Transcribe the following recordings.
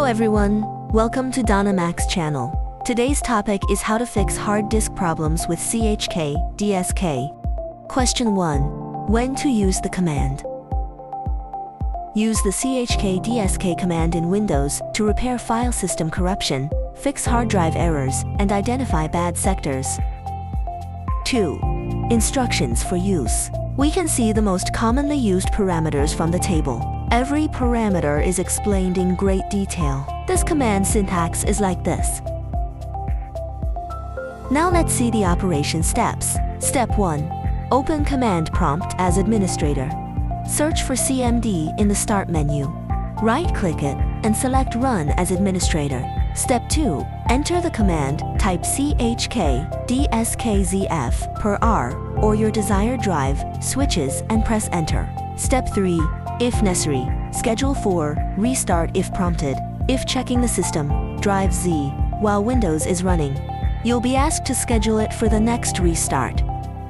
everyone, welcome to Donemax channel. Today's topic is how to fix hard disk problems with Chkdsk. Question 1. When to use the command? Use the Chkdsk command in Windows to repair file system corruption, fix hard drive errors, and identify bad sectors. 2. Instructions for use. We can see the most commonly used parameters from the table. Every parameter is explained in great detail. This command syntax is like this. Now let's see the operation steps. Step 1. Open command prompt as administrator. Search for CMD in the Start menu. Right-click it and select Run as administrator. Step 2. Enter the command, type chkdskzf per R or your desired drive, switches, and press Enter. Step 3. If necessary, schedule for restart if prompted. If checking the system, drive Z while Windows is running. You'll be asked to schedule it for the next restart.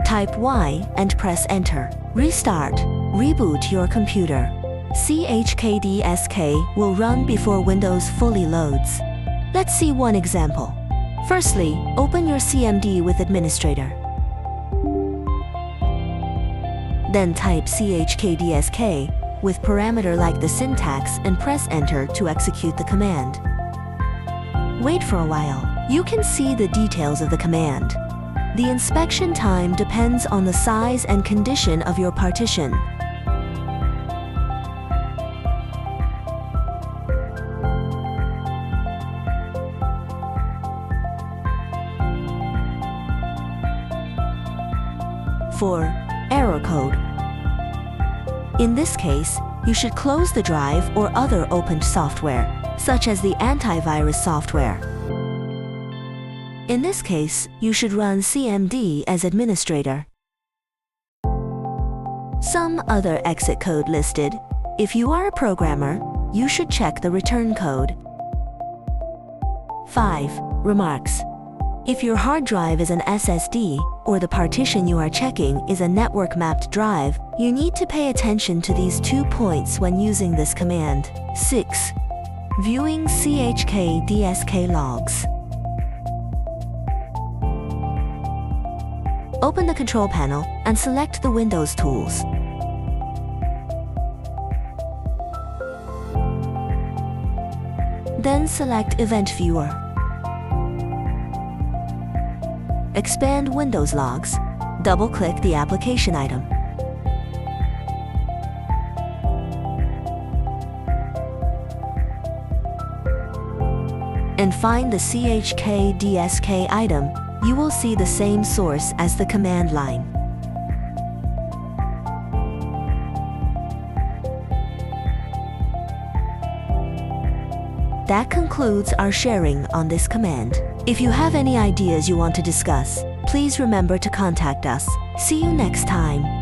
Type Y and press Enter. Restart. Reboot your computer. Chkdsk will run before Windows fully loads. Let's see one example. Firstly, open your CMD with administrator. Then type Chkdsk with parameter like the syntax and press Enter to execute the command. Wait for a while. You can see the details of the command. The inspection time depends on the size and condition of your partition. For error code. In this case, you should close the drive or other opened software, such as the antivirus software. In this case, you should run CMD as administrator. Some other exit code listed. If you are a programmer, you should check the return code. 5. Remarks. If your hard drive is an SSD, or the partition you are checking is a network-mapped drive, you need to pay attention to these 2 points when using this command. 6. Viewing Chkdsk logs. Open the control panel and select the Windows tools. Then select Event Viewer. Expand Windows Logs. Double-click the application item. And find the Chkdsk item. You will see the same source as the command line. That concludes our sharing on this command. If you have any ideas you want to discuss, please remember to contact us. See you next time.